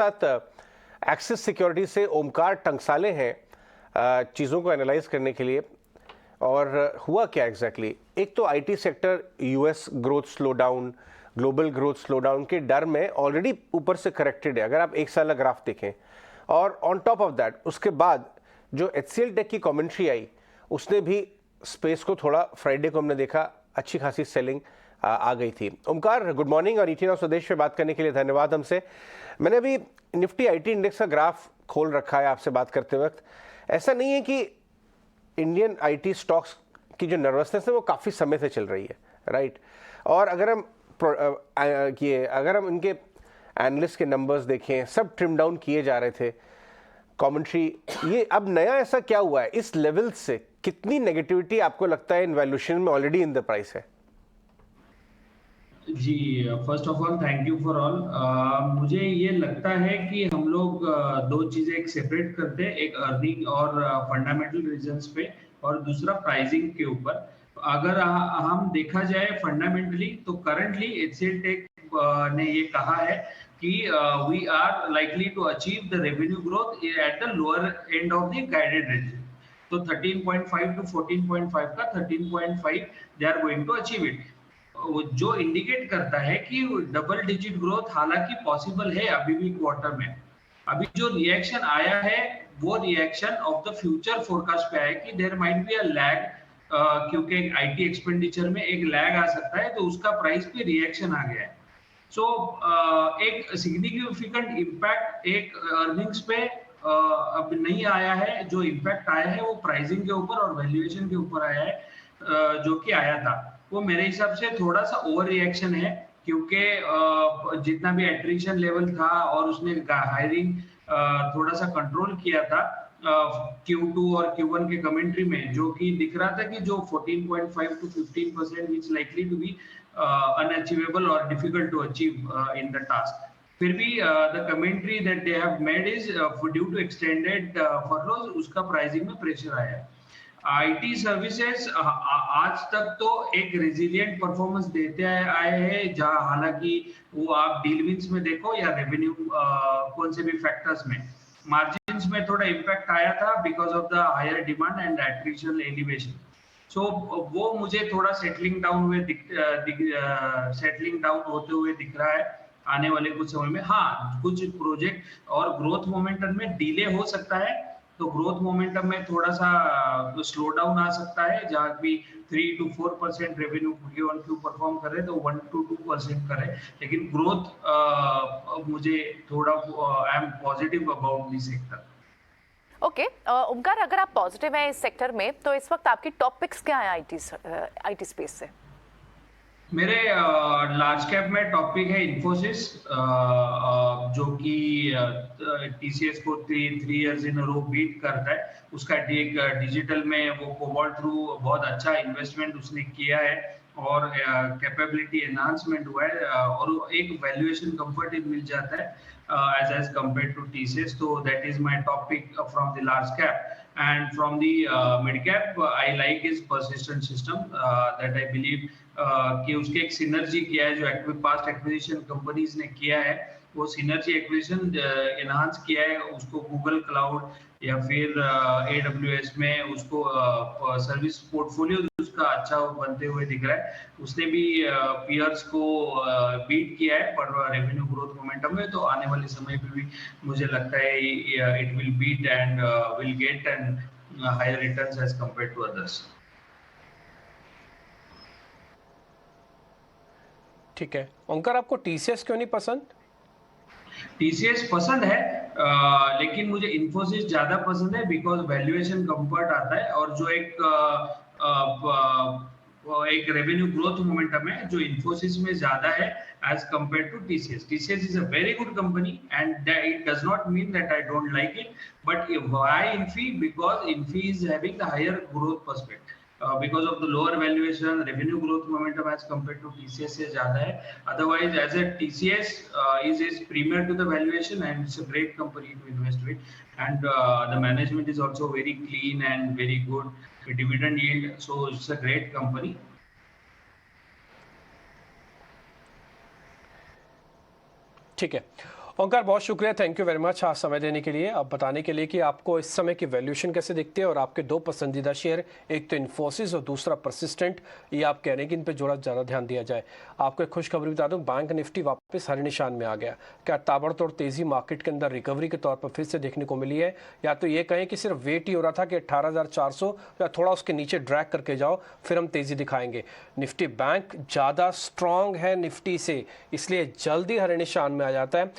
साथ axis security से ओमकार टंकसाले हैं चीज़ों को एनालाइज करने के लिए। और हुआ क्या एग्जैक्टली एक तो IT sector US growth slow down, global growth slow down के डर में ऑलरेडी ऊपर से करेक्टेड है अगर आप एक साल का ग्राफ देखें। और ऑन टॉप ऑफ दैट उसके बाद जो HCL टेक की कमेंट्री आई उसने भी स्पेस को थोड़ा, फ्राइडे को हमने देखा अच्छी खासी सेलिंग आ गई थी। ओमकार, गुड मॉर्निंग और ET नाउ स्वदेश पे बात करने के लिए धन्यवाद हमसे। मैंने अभी निफ्टी आईटी इंडेक्स का ग्राफ खोल रखा है आपसे बात करते वक्त। ऐसा नहीं है कि इंडियन आईटी स्टॉक्स की जो नर्वसनेस है वो काफ़ी समय से चल रही है, राइट। और अगर हम इनके एनालिस्ट के नंबर्स देखें, सब ट्रिम डाउन किए जा रहे थे, कमेंट्री। ये अब नया ऐसा क्या हुआ है इस लेवल से? कितनी नेगेटिविटी आपको लगता है इन वैल्यूएशन में ऑलरेडी इन द प्राइस है? जी, first of all thank you for all. मुझे ये लगता है कि हम लोग दो चीजें एक सेपरेट करते हैं, एक अर्निंग और फंडामेंटल रीजंस पे, और दूसरा प्राइसिंग के ऊपर। अगर हम देखा जाए फंडामेंटली तो करंटली HCL टेक ने ये कहा है कि we are likely to achieve the revenue growth at the lower end of the guided range. तो 13.5 टू 14.5 का 13.5 they are going to achieve it, जो इंडिकेट करता है कि डबल डिजिट ग्रोथ हालांकि पॉसिबल है अभी भी क्वार्टर में। अभी जो रिएक्शन आया है वो reaction of the future forecast पे आया कि there might be a lag, क्योंकि आईटी एक्सपेंडिचर में एक लैग आ सकता है, तो उसका प्राइस पे रिएक्शन आ गया है। सो एक सिग्निफिकेंट इम्पैक्ट एक अर्निंग्स पे अब नहीं आया है। जो इम्पैक्ट आया है वो प्राइसिंग के ऊपर और वैल्यूएशन के ऊपर आया है, जो कि आया था वो मेरे हिसाब से थोड़ा सा ओवर रिएक्शन है, क्योंकि जितना भी एट्रिशन लेवल था और उसने हायरिंग थोड़ा सा कंट्रोल किया था Q2 और Q1 के कमेंट्री में, जो कि दिख रहा था कि जो 14.5 to 15% is likely to be unachievable और difficult to achieve in the task. फिर भी the commentary that they have made is due to extended furloughs, उसका प्राइसिंग में प्रेशर आया है। आईटी सर्विसेज आज तक तो एक रेजिलिएंट परफॉर्मेंस देते आए हैं, जहां हालांकि वो आप डील विंस में देखो या रेवेन्यू कौन से भी फैक्टर्स में, मार्जिन्स में थोड़ा इम्पैक्ट आया था because of the higher demand and attrition elevation. So वो मुझे थोड़ा सेटलिंग डाउन होते हुए दिख रहा है आने वाले कुछ समय में। हाँ, कुछ प्रोजेक्ट और ग्रोथ मोमेंटम में डिले हो सकता है, तो ग्रोथ मोमेंटम में थोड़ा सा स्लो डाउन आ सकता है, जहाँ भी 3 to 4% रेवेन्यू Q1Q परफॉर्म करे तो 1 to 2% करे, लेकिन ग्रोथ मुझे थोड़ा I am positive about this sector. Okay, Omkar, अगर आप पॉजिटिव हैं इस सेक्टर में तो इस वक्त आपकी टॉप पिक्स क्या है आईटी स्पेस से? मेरे लार्ज कैप में टॉपिक है इन्फोसिस, जो कि TCS को 3 इयर्स इन रो बीट करता है। उसका एक डिजिटल में वो कोबाल्ट थ्रू बहुत अच्छा इन्वेस्टमेंट उसने किया है और कैपेबिलिटी एनहांसमेंट हुआ है, और एक वैल्यूएशन कंफर्ट मिल जाता है एज कंपेयर टू TCS। तो that is my topic from the large cap. And from the mid cap, I like his persistent system that I believe कि उसके एक सिनर्जी किया है, जो पास्ट एक्विजिशन कंपनीज ने किया है, वो सिनर्जी एक्विजिशन एनहांस किया है उसको गूगल क्लाउड या फिर AWS में, उसको सर्विस पोर्टफोलियो उसका अच्छा बनते हुए दिख रहा है। उसने भी पीयर्स को बीट किया है पर रेवेन्यू ग्रोथ मोमेंटम में, तो आने वाले समय पे भी मुझे लगता है it will beat and will get and higher returns as compared to others. ठीक है ओंकार, आपको TCS क्यों नहीं पसंद? TCS पसंद है, लेकिन मुझे इन्फोसिस ज्यादा पसंद है बिकॉज वैल्यूएशन कंफर्ट आता है, और जो एक रेवेन्यू ग्रोथ मोमेंटम है जो इन्फोसिस में ज्यादा है as compare to TCS। TCS is a very good company and it does not mean that I don't like it, but why Infi? Because Infi is having the higher growth perspective, because of the lower valuation, revenue growth momentum as compared to TCS से ज्यादा है। Otherwise, as a TCS is premier to the valuation and it's a great company to invest with, and the management is also very clean and very good dividend yield, so it's a great company. ठीक है ओंकार, बहुत शुक्रिया, thank you very much आज समय देने के लिए, अब बताने के लिए कि आपको इस समय की वैल्यूएशन कैसे दिखती है और आपके दो पसंदीदा शेयर, एक तो इन्फोसिस और दूसरा परसिस्टेंट, ये आप कह रहे हैं कि इन पे जोड़ा ज़्यादा ध्यान दिया जाए। आपको एक खुशखबरी बता दूं, बैंक निफ्टी वापस हरे निशान में आ गया। क्या ताबड़तोड़ तेजी मार्केट के अंदर रिकवरी के तौर पर फिर से देखने को मिली है, या तो ये कहें कि सिर्फ वेट ही हो रहा था कि 18,400 या थोड़ा उसके नीचे ड्रैग करके जाओ फिर हम तेजी दिखाएंगे। निफ्टी बैंक ज़्यादा स्ट्रांग है निफ्टी से, इसलिए जल्दी हरे निशान में आ जाता है।